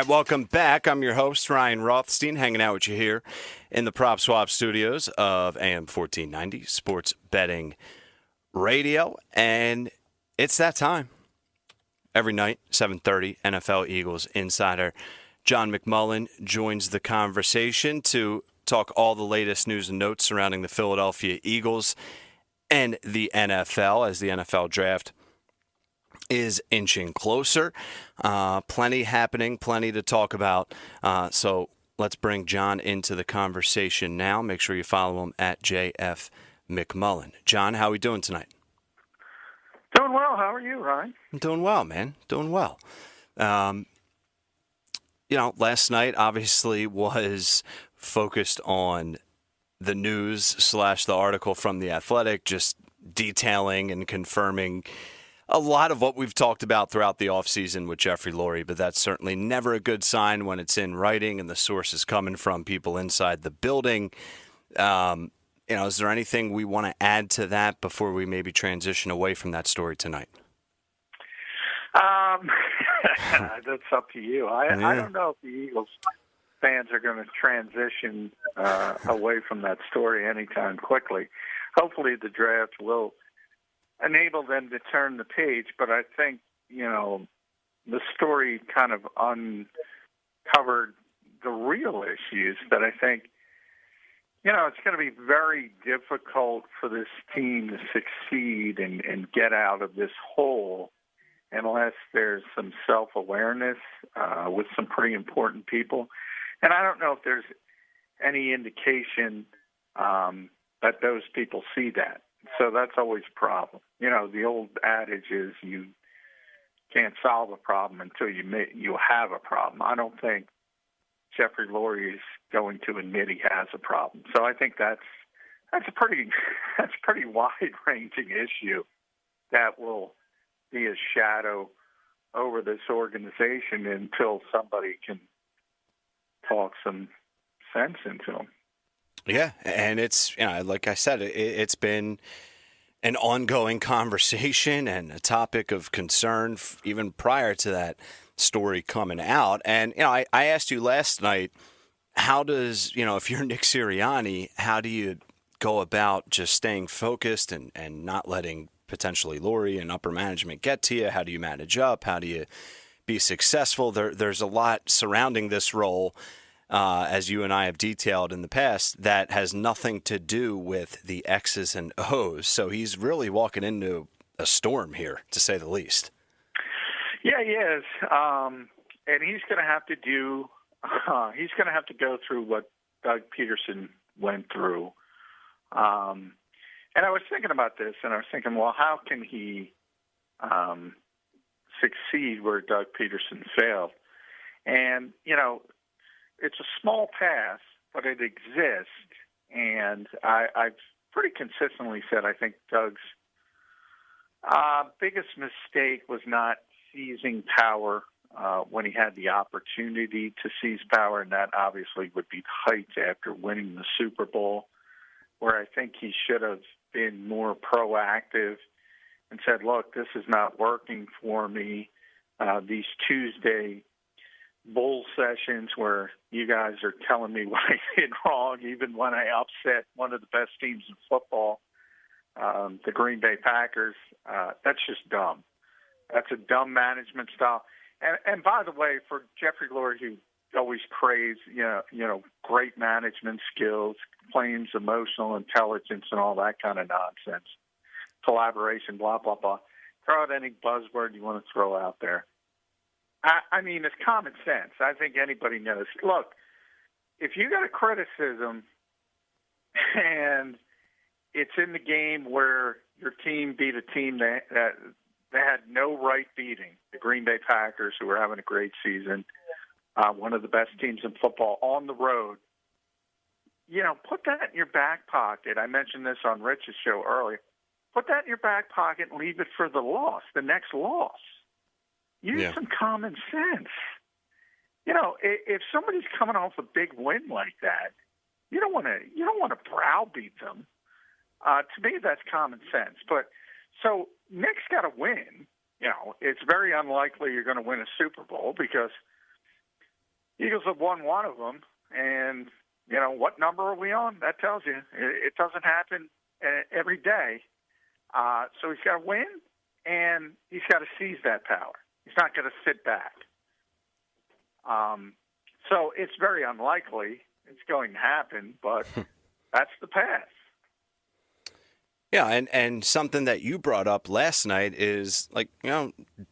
right, welcome back. I'm your host, Ryan Rothstein, hanging out with you here in the Prop Swap studios of AM 1490 Sports Betting Radio. And it's that time. Every night, 7:30, NFL Eagles insider John McMullen joins the conversation to talk all the latest news and notes surrounding the Philadelphia Eagles and the NFL as the NFL draft is inching closer. Plenty happening, plenty to talk about. So let's bring John into the conversation now. Make sure you follow him at JF McMullen. John, how are we doing tonight? Doing well. How are you, Ryan? I'm doing well, man. Doing well. Last night obviously was focused on the news / the article from The Athletic, just detailing and confirming a lot of what we've talked about throughout the offseason with Jeffrey Lurie, but that's certainly never a good sign when it's in writing and the source is coming from people inside the building. Is there anything we want to add to that before we maybe transition away from that story tonight? That's up to you. I don't know if the Eagles fans are going to transition away from that story anytime quickly. Hopefully the draft will enable them to turn the page, but I think, the story kind of uncovered the real issues that I think, it's going to be very difficult for this team to succeed and get out of this hole unless there's some self-awareness with some pretty important people. And I don't know if there's any indication that those people see that. So that's always a problem. The old adage is you can't solve a problem until you have a problem. I don't think Jeffrey Lurie is going to admit he has a problem. So I think that's a pretty wide-ranging issue that will be a shadow over this organization until somebody can talk some sense into them. Yeah, and it's, like I said, it's been an ongoing conversation and a topic of concern even prior to that story coming out. And, I asked you last night, how does, if you're Nick Sirianni, how do you go about just staying focused and not letting potentially Lurie and upper management get to you? How do you manage up? How do you be successful? There's a lot surrounding this role, as you and I have detailed in the past, that has nothing to do with the X's and O's. So he's really walking into a storm here, to say the least. Yeah, he is. And he's going to have to go through what Doug Peterson went through. And I was thinking about this, and I was thinking, well, how can he succeed where Doug Peterson failed? And, it's a small path, but it exists. And I've pretty consistently said I think Doug's biggest mistake was not seizing power when he had the opportunity to seize power, and that obviously would be the heights after winning the Super Bowl, where I think he should have been more proactive and said, look, this is not working for me. These Tuesday bull sessions where you guys are telling me what I did wrong, even when I upset one of the best teams in football, the Green Bay Packers, that's just dumb. That's a dumb management style. And by the way, for Jeffrey Lurie, who always praised, great management skills, claims emotional intelligence and all that kind of nonsense, collaboration, blah, blah, blah. Throw out any buzzword you want to throw out there. I mean, it's common sense. I think anybody knows. Look, if you got a criticism and it's in the game where your team beat a team that they had no right beating, the Green Bay Packers, who were having a great season, one of the best teams in football on the road, put that in your back pocket. I mentioned this on Rich's show earlier. Put that in your back pocket and leave it for the next loss. Use some common sense. If somebody's coming off a big win like that, you don't want to browbeat them. To me, that's common sense. But so Nick's got to win. It's very unlikely you're going to win a Super Bowl because Eagles have won one of them, and what number are we on? That tells you it doesn't happen every day. So he's got to win, and he's got to seize that power. He's not going to sit back. So it's very unlikely it's going to happen, but that's the path. Yeah, and something that you brought up last night is,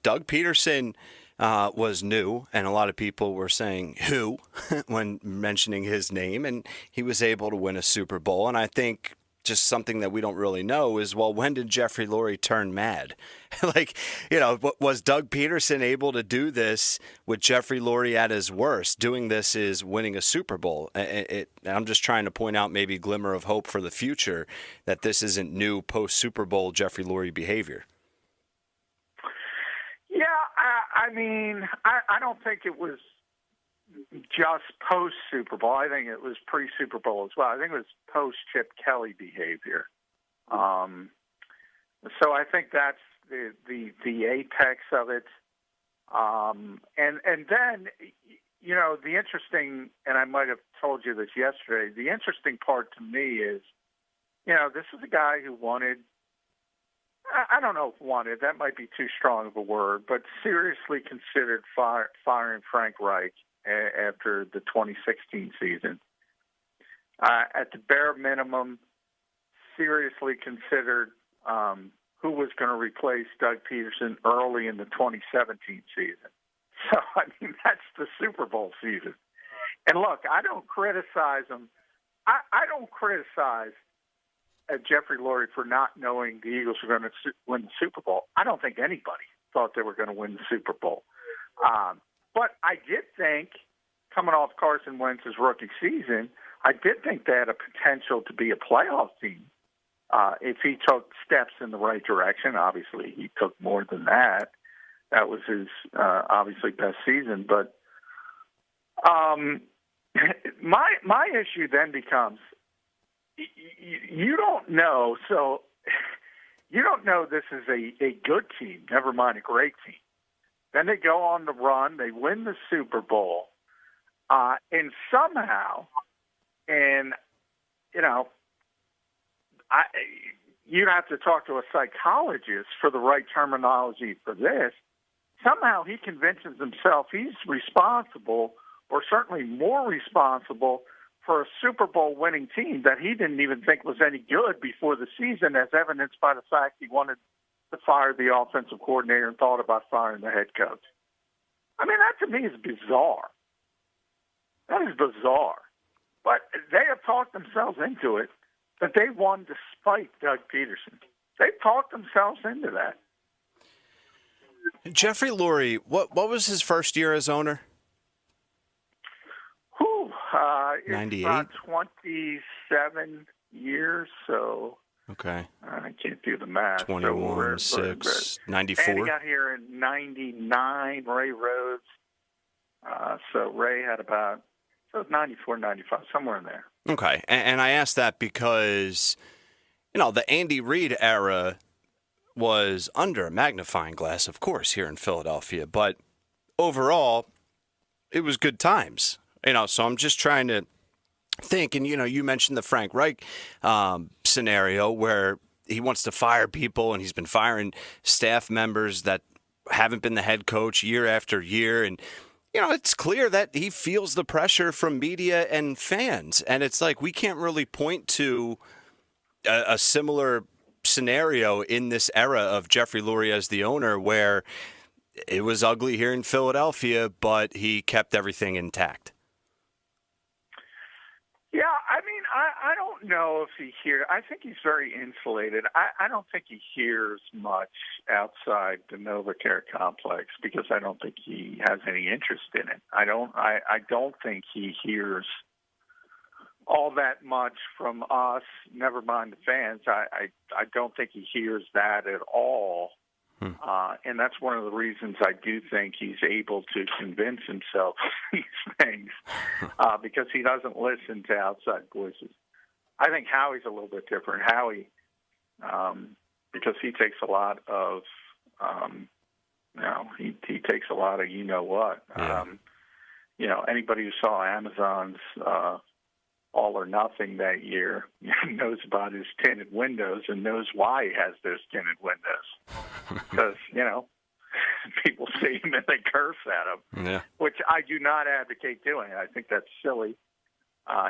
Doug Peterson was new, and a lot of people were saying who when mentioning his name, and he was able to win a Super Bowl. And I think just something that we don't really know is, well, when did Jeffrey Lurie turn mad? Was Doug Peterson able to do this with Jeffrey Lurie at his worst? Doing this is winning a Super Bowl. I'm just trying to point out maybe a glimmer of hope for the future that this isn't new post-Super Bowl Jeffrey Lurie behavior. Yeah, I don't think it was just post-Super Bowl. I think it was pre-Super Bowl as well. I think it was post-Chip Kelly behavior. So I think that's the apex of it. And then, the interesting, and I might have told you this yesterday, the interesting part to me is, this is a guy who wanted, I don't know if wanted, that might be too strong of a word, but seriously considered firing Frank Reich after the 2016 season. At the bare minimum, seriously considered who was going to replace Doug Peterson early in the 2017 season. So, that's the Super Bowl season. And look, I don't criticize him. I don't criticize Jeffrey Lurie for not knowing the Eagles were going to win the Super Bowl. I don't think anybody thought they were going to win the Super Bowl. But I did think, coming off Carson Wentz's rookie season, I did think they had a potential to be a playoff team if he took steps in the right direction. Obviously, he took more than that. That was his obviously best season. But my issue then becomes, you don't know. So you don't know this is a good team, never mind a great team. Then they go on the run, they win the Super Bowl, and somehow, you'd have to talk to a psychologist for the right terminology for this. Somehow he convinces himself he's responsible, or certainly more responsible, for a Super Bowl winning team that he didn't even think was any good before the season, as evidenced by the fact he wanted to fire the offensive coordinator and thought about firing the head coach. That to me is bizarre. That is bizarre. But they have talked themselves into it, that they won despite Doug Peterson. They've talked themselves into that. Jeffrey Lurie, what was his first year as owner? 98? It's about 27 years, so okay. I can't do the math. 21, 6, 94. And he got here in 99, Ray Rhodes. So Ray had about 94, 95, somewhere in there. Okay, and I asked that because, the Andy Reid era was under a magnifying glass, of course, here in Philadelphia. But overall, it was good times. So I'm just trying to think, and, you mentioned the Frank Reich scenario where he wants to fire people, and he's been firing staff members that haven't been the head coach year after year. And, it's clear that he feels the pressure from media and fans. And it's like we can't really point to a similar scenario in this era of Jeffrey Lurie as the owner where it was ugly here in Philadelphia, but he kept everything intact. Yeah, I don't know if he hears. I think he's very insulated. I don't think he hears much outside the NovaCare complex because I don't think he has any interest in it. I don't think he hears all that much from us, never mind the fans. I don't think he hears that at all. And that's one of the reasons I do think he's able to convince himself of these things because he doesn't listen to outside voices. I think Howie's a little bit different. Howie, because he takes a lot of, he takes a lot of you know what. Yeah. Anybody who saw Amazon's All or Nothing that year knows about his tinted windows and knows why he has those tinted windows. Because, people see him and they curse at him, which I do not advocate doing. I think that's silly.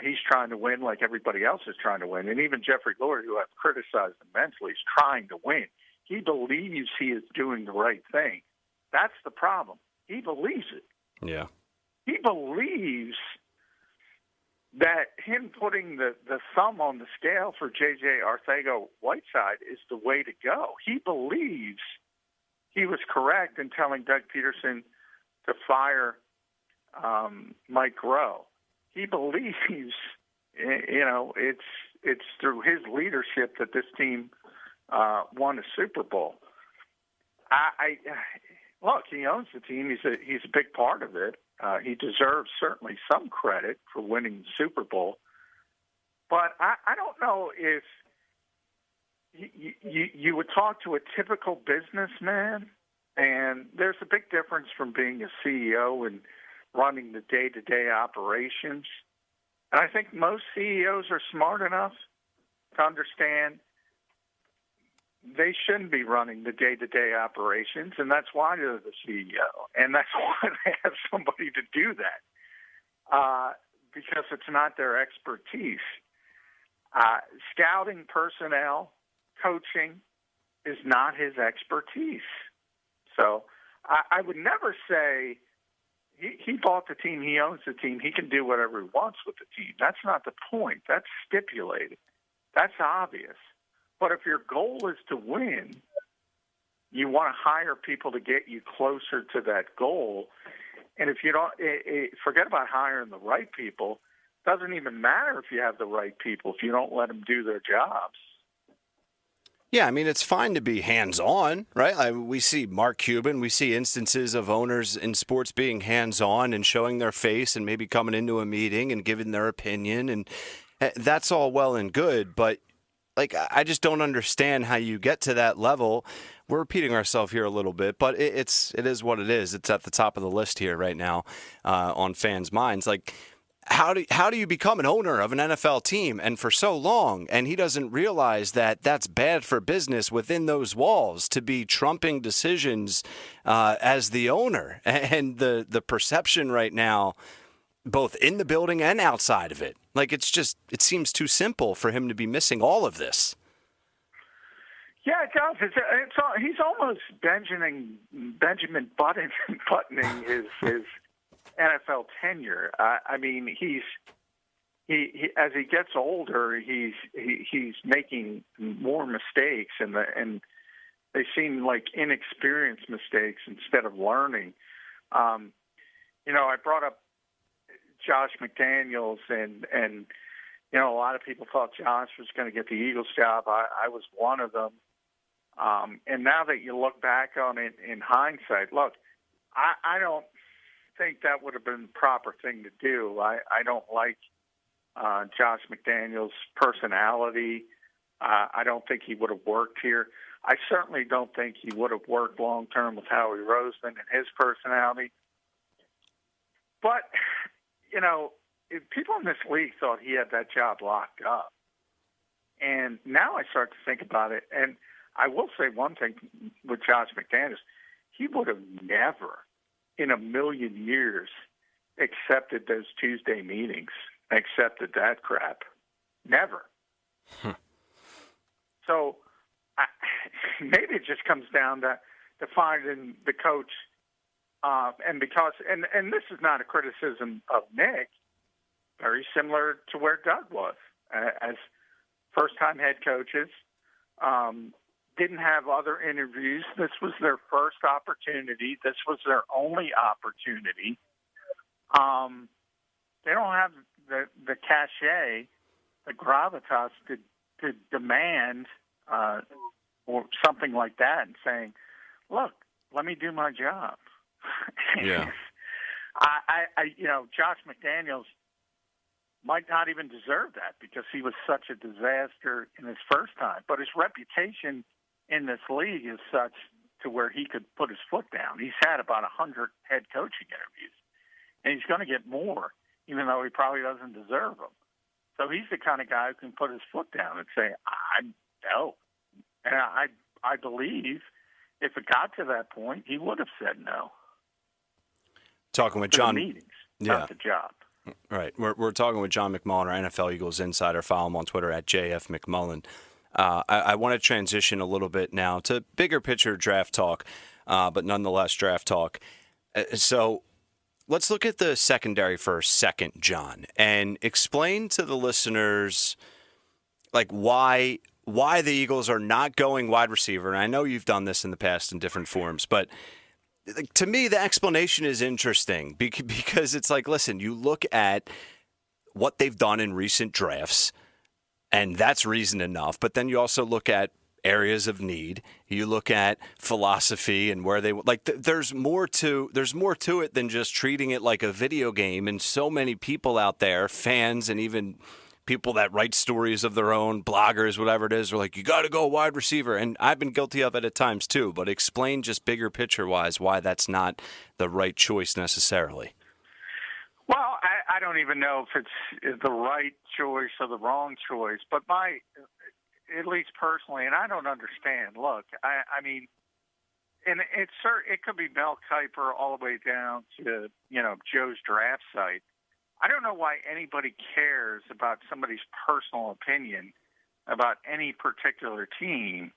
He's trying to win like everybody else is trying to win. And even Jeffrey Lurie, who I've criticized immensely, is trying to win. He believes he is doing the right thing. That's the problem. He believes it. Yeah. He believes that him putting the thumb on the scale for J.J. Arcega-Whiteside is the way to go. He believes he was correct in telling Doug Peterson to fire Mike Rowe. He believes, it's through his leadership that this team won a Super Bowl. Look, he owns the team. He's a big part of it. He deserves certainly some credit for winning the Super Bowl. But I don't know if you would talk to a typical businessman, and there's a big difference from being a CEO and running the day-to-day operations. And I think most CEOs are smart enough to understand they shouldn't be running the day-to-day operations, and that's why they're the CEO. And that's why they have somebody to do that, because it's not their expertise. Scouting personnel, coaching is not his expertise. So I would never say he bought the team, he owns the team, he can do whatever he wants with the team. That's not the point. That's stipulated. That's obvious. But if your goal is to win, you want to hire people to get you closer to that goal. And if you don't, forget about hiring the right people. It doesn't even matter if you have the right people if you don't let them do their jobs. Yeah, I mean, it's fine to be hands-on, right? We see Mark Cuban. We see instances of owners in sports being hands-on and showing their face and maybe coming into a meeting and giving their opinion. And that's all well and good, but I just don't understand how you get to that level. We're repeating ourselves here a little bit, but it is what it is. It's at the top of the list here right now on fans' minds. How do you become an owner of an NFL team and for so long? And he doesn't realize that that's bad for business within those walls to be trumping decisions as the owner. And the perception right now, both in the building and outside of it, it seems too simple for him to be missing all of this. Yeah, it does. He's almost Benjamin buttoning his NFL tenure. I mean, he as he gets older, he's making more mistakes, and they seem like inexperienced mistakes instead of learning. I brought up Josh McDaniels, and a lot of people thought Josh was going to get the Eagles job. I was one of them. And now that you look back on it in hindsight, look, I don't think that would have been the proper thing to do. I don't like Josh McDaniels' personality. I don't think he would have worked here. I certainly don't think he would have worked long-term with Howie Roseman and his personality. But, if people in this league thought he had that job locked up. And now I start to think about it, and I will say one thing with Josh McDaniels. He would have never in a million years accepted those Tuesday meetings, accepted that crap. Never. So maybe it just comes down to finding the coach. And this is not a criticism of Nick, very similar to where Doug was as first-time head coaches. Didn't have other interviews. This was their first opportunity. This was their only opportunity. They don't have the cachet, the gravitas to demand or something like that and saying, look, let me do my job. Yeah. Josh McDaniels might not even deserve that because he was such a disaster in his first time. But his reputation in this league is such to where he could put his foot down. He's had about 100 head coaching interviews. and he's going to get more, even though he probably doesn't deserve them. So he's the kind of guy who can put his foot down and say, no. And I believe if it got to that point, he would have said no. Talking with John. The meetings, not the job. Right. We're talking with John McMullen, our NFL Eagles insider. Follow him on Twitter at JFMcMullen. I want to transition a little bit now to bigger picture draft talk, but nonetheless draft talk. So let's look at the secondary for a second, John, and explain to the listeners like why the Eagles are not going wide receiver. And I know you've done this in the past in different forms, but to me, the explanation is interesting because it's like, listen, you look at what they've done in recent drafts, and that's reason enough. But then you also look at areas of need. You look at philosophy and where they like. There's more to it than just treating it like a video game. And so many people out there, fans, and even people that write stories of their own, bloggers, whatever it is, are like, you got to go wide receiver. And I've been guilty of it at times too. But explain just bigger picture-wise why that's not the right choice necessarily. Well, I don't even know if it's the right choice or the wrong choice. But at least personally, and I don't understand. Look, I mean, and it could be Mel Kiper all the way down to, Joe's draft site. I don't know why anybody cares about somebody's personal opinion about any particular team.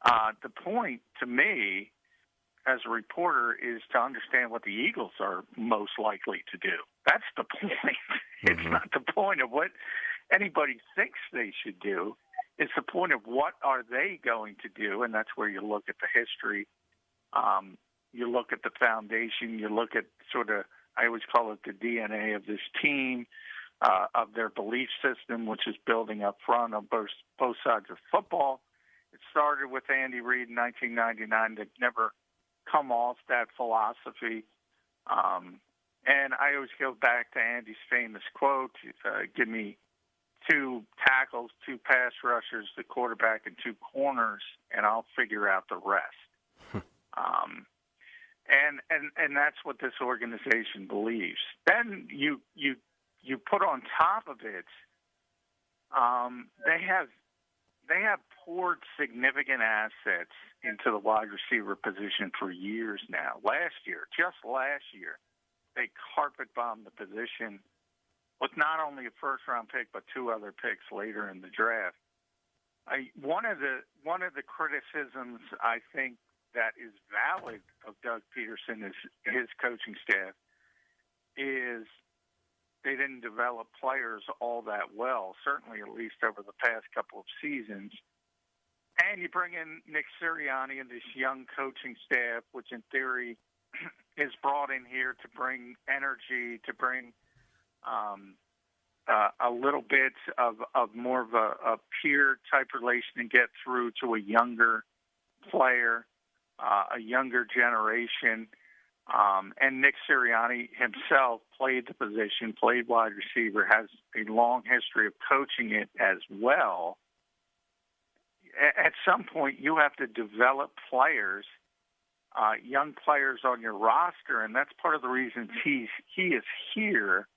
The point to me as a reporter is to understand what the Eagles are most likely to do. That's the point. Mm-hmm. It's not the point of what anybody thinks they should do. It's the point of what are they going to do, and that's where you look at the history. You look at the foundation. You look at sort of, I always call it the DNA of this team, of their belief system, which is building up front on both sides of football. It started with Andy Reid in 1999. They've never come off that philosophy. And I always go back to Andy's famous quote, give me 2 tackles, 2 pass rushers, the quarterback, and 2 corners, and I'll figure out the rest. And that's what this organization believes. Then you put on top of it, they have poured significant assets into the wide receiver position for years now. Just last year, they carpet bombed the position with not only a first-round pick but 2 other picks later in the draft. One of the criticisms I think that is valid of Doug Peterson, his coaching staff, is they didn't develop players all that well, certainly at least over the past couple of seasons. And you bring in Nick Sirianni and this young coaching staff, which in theory is brought in here to bring energy, to bring a little bit of more of a peer-type relation and get through to a younger player, a younger generation. And Nick Sirianni himself played the position, played wide receiver, has a long history of coaching it as well. At some point, you have to develop players, young players on your roster, and that's part of the reason he is here.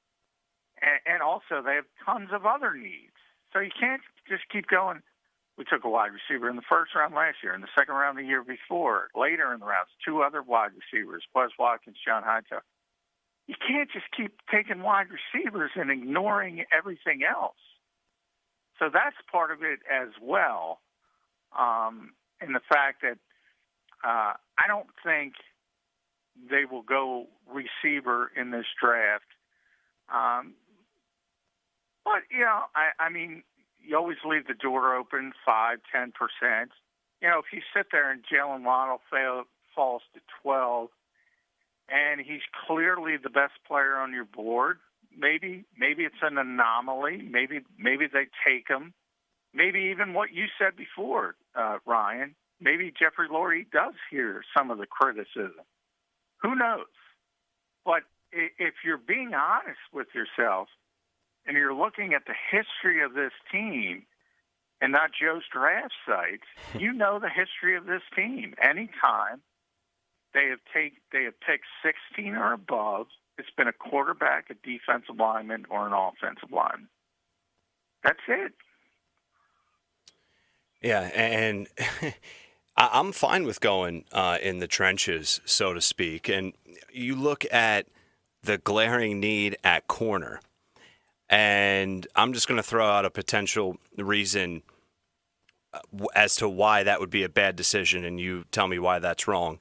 And also, they have tons of other needs. So you can't just keep going. We took a wide receiver in the first round last year, in the second round the year before, later in the rounds, 2 other wide receivers, Wes Watkins, John Hightower. You can't just keep taking wide receivers and ignoring everything else. So that's part of it as well. And the fact that I don't think they will go receiver in this draft. But, I mean, you always leave the door open 5-10%. If you sit there and Jalen Waddle falls to 12 and he's clearly the best player on your board, maybe it's an anomaly. Maybe they take him. Maybe even what you said before, Ryan, maybe Jeffrey Lurie does hear some of the criticism. Who knows? But if you're being honest with yourself and you're looking at the history of this team and not Joe's draft sites, you know the history of this team. Anytime they have picked 16 or above, it's been a quarterback, a defensive lineman, or an offensive lineman. That's it. Yeah, and I'm fine with going in the trenches, so to speak. And you look at the glaring need at corner, and I'm just going to throw out a potential reason as to why that would be a bad decision, and you tell me why that's wrong.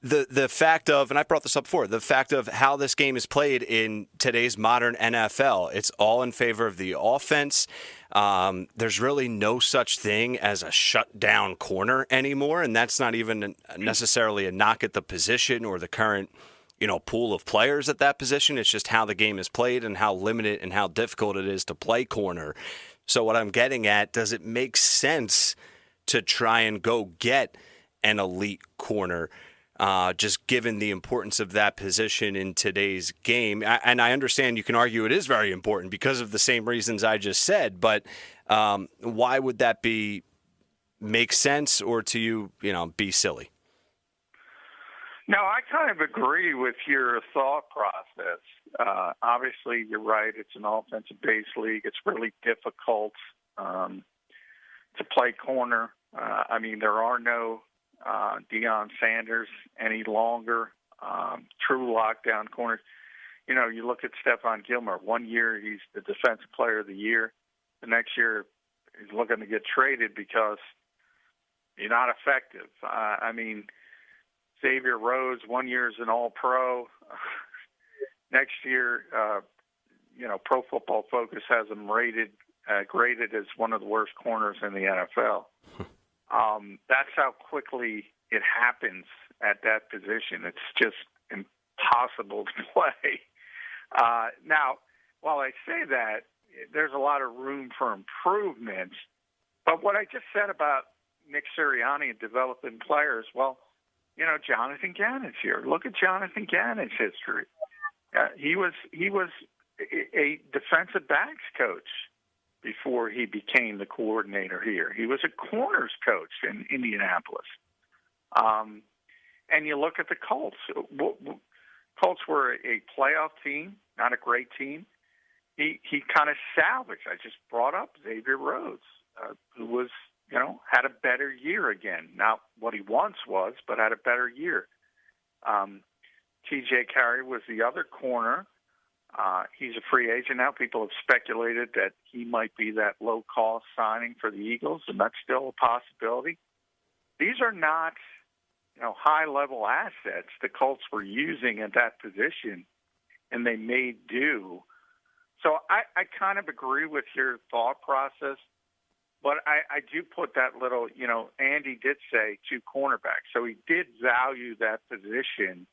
The fact of, and I brought this up before, the fact of how this game is played in today's modern NFL, it's all in favor of the offense. There's really no such thing as a shutdown corner anymore, and that's not even necessarily a knock at the position or the current, pool of players at that position. It's just how the game is played and how limited and how difficult it is to play corner. So what I'm getting at, does it make sense to try and go get an elite corner, just given the importance of that position in today's game? And I understand you can argue it is very important because of the same reasons I just said, but why would that make sense, or to you, be silly? No, I kind of agree with your thought process. Obviously, you're right. It's an offensive-based league. It's really difficult to play corner. There are no Deion Sanders any longer, true lockdown corners. You look at Stephon Gilmore. 1 year, he's the defensive player of the year. The next year, he's looking to get traded because you're not effective. Xavier Rhodes, 1 year is an all-pro. Next year, Pro Football Focus has him graded as one of the worst corners in the NFL. That's how quickly it happens at that position. It's just impossible to play. Now, while I say that, there's a lot of room for improvement. But what I just said about Nick Sirianni and developing players, well, Jonathan Gannon's here. Look at Jonathan Gannon's history. He was a defensive backs coach before he became the coordinator here. He was a corners coach in Indianapolis. And you look at the Colts. Colts were a playoff team, not a great team. He kind of salvaged. I just brought up Xavier Rhodes, who was, had a better year again. Not what he once was, but had a better year. T.J. Carey was the other corner. He's a free agent now. People have speculated that he might be that low-cost signing for the Eagles, and that's still a possibility. These are not, high-level assets the Colts were using at that position, and they made do. So I kind of agree with your thought process, but I do put that little, Andy did say 2 cornerbacks, so he did value that position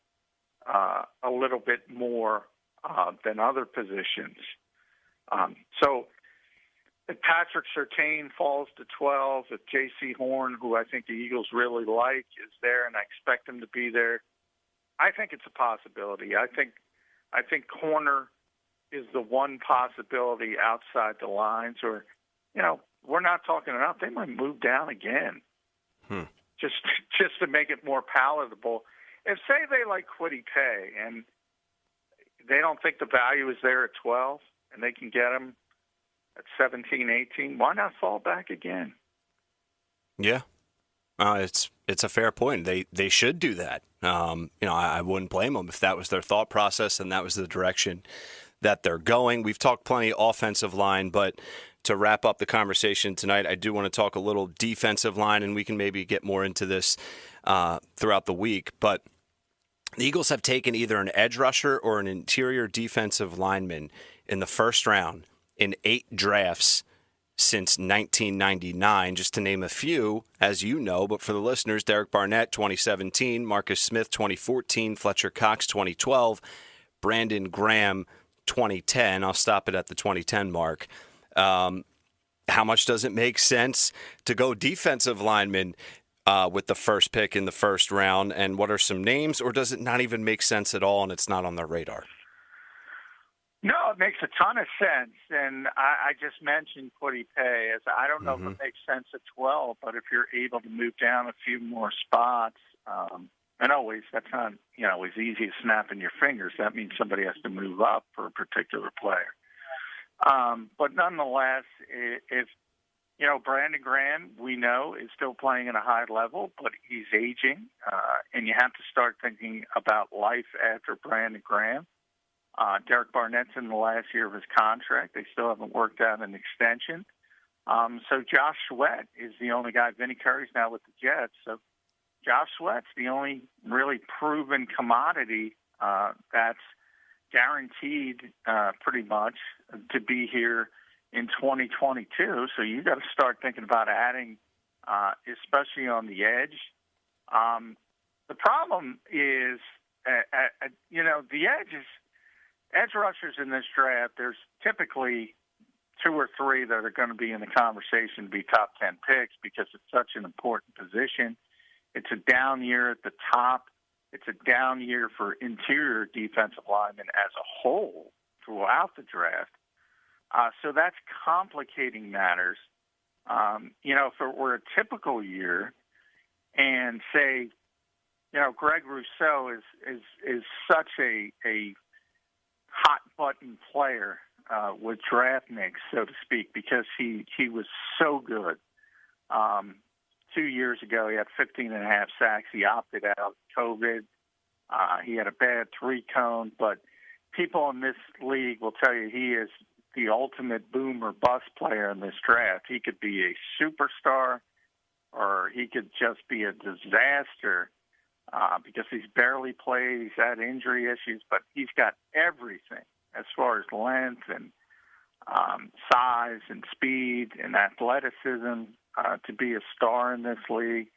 a little bit more than other positions. So if Patrick Surtain falls to 12, if J.C. Horn, who I think the Eagles really like, is there, and I expect him to be there, I think it's a possibility. I think corner is the one possibility outside the lines, or, we're not talking enough. They might move down again, just to make it more palatable. If, say, they like Kwity Paye and they don't think the value is there at 12 and they can get him at 17, 18, why not fall back again? Yeah. It's a fair point. They should do that. I wouldn't blame them if that was their thought process and that was the direction that they're going. We've talked plenty offensive line, but to wrap up the conversation tonight, I do want to talk a little defensive line, and we can maybe get more into this throughout the week. But the Eagles have taken either an edge rusher or an interior defensive lineman in the first round in 8 drafts since 1999, just to name a few, as you know. But for the listeners, Derek Barnett, 2017, Marcus Smith, 2014, Fletcher Cox, 2012, Brandon Graham, 2010. I'll stop it at the 2010 mark. How much does it make sense to go defensive lineman with the first pick in the first round, and what are some names, or does it not even make sense at all and it's not on their radar? No, it makes a ton of sense, and I just mentioned Kwity Paye. I don't know if it makes sense at 12, but if you're able to move down a few more spots, And always, that's not, as easy as snapping your fingers. That means somebody has to move up for a particular player. But nonetheless, if Brandon Graham, we know, is still playing at a high level, but he's aging, and you have to start thinking about life after Brandon Graham. Derek Barnett's in the last year of his contract. They still haven't worked out an extension. So Josh Sweat is the only guy. Vinny Curry's now with the Jets. So Josh Sweat's the only really proven commodity that's guaranteed pretty much to be here in 2022. So you got to start thinking about adding, especially on the edge. The problem is, the edge rushers in this draft, there's typically 2 or 3 that are going to be in the conversation to be top 10 picks because it's such an important position. It's a down year at the top. It's a down year for interior defensive linemen as a whole throughout the draft. So that's complicating matters. If it were a typical year and say, Greg Rousseau is such a hot button player with draft nicks, so to speak, because he was so good. 2 years ago, he had 15.5 sacks. He opted out of COVID. He had a bad 3-cone, but people in this league will tell you he is the ultimate boom or bust player in this draft. He could be a superstar, or he could just be a disaster because he's barely played. He's had injury issues, but he's got everything as far as length and size and speed and athleticism to be a star in this league.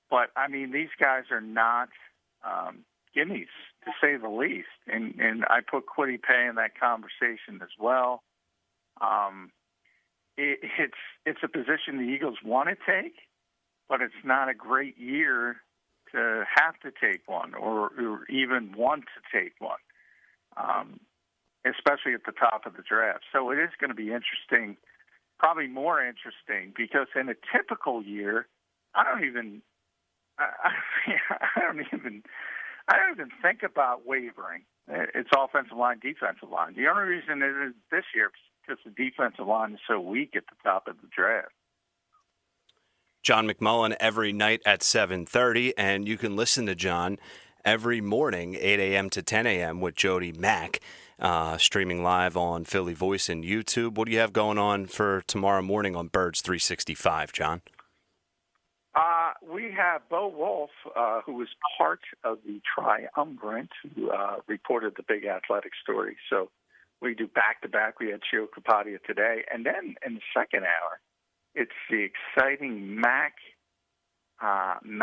But, these guys are not gimmies, to say the least. And I put Kwity Paye in that conversation as well. It's a position the Eagles want to take, but it's not a great year to have to take one or even want to take one, especially at the top of the draft. So it is going to be interesting, probably more interesting, because in a typical year, I don't even think about wavering. It's offensive line, defensive line. The only reason it is this year is because the defensive line is so weak at the top of the draft. John McMullen every night at 7:30, and you can listen to John every morning, 8 a.m. to 10 a.m. with Jody Mack, streaming live on Philly Voice and YouTube. What do you have going on for tomorrow morning on Birds 365, John? We have Bo Wolf, who was part of the Triumvirate, who reported the big athletic story. So we do back-to-back. We had Chio Kapadia today. And then in the second hour, it's the exciting Mac. Tim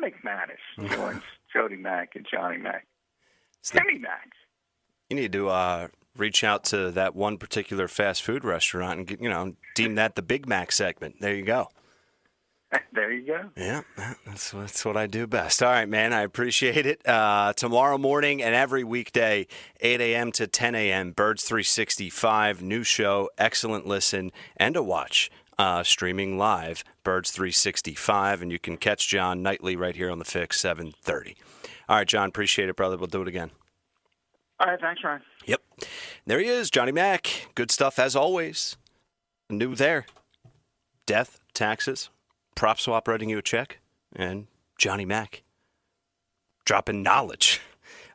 McManus joins Jody Mack and Johnny Mack. Timmy Mack. You need to reach out to that one particular fast food restaurant and deem that the Big Mac segment. There you go. There you go. Yeah, that's what I do best. All right, man, I appreciate it. Tomorrow morning and every weekday, 8 a.m. to 10 a.m., Birds 365, new show, excellent listen, and a watch, streaming live, Birds 365, and you can catch John nightly right here on The Fix, 7:30. All right, John, appreciate it, brother. We'll do it again. All right, thanks, Ryan. Yep. There he is, Johnny Mack. Good stuff as always. New there. Death, taxes, prop swap writing you a check, and Johnny Mack dropping knowledge.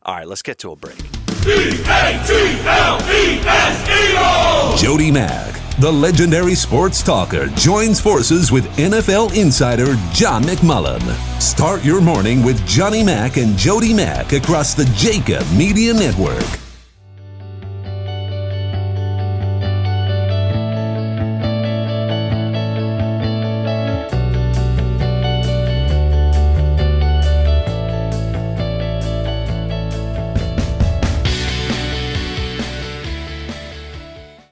All right, let's get to a break. E-A-T-L-E-S-E-O! Jody Mack, the legendary sports talker, joins forces with NFL insider John McMullen. Start your morning with Johnny Mack and Jody Mack across the JAKIB Media Network.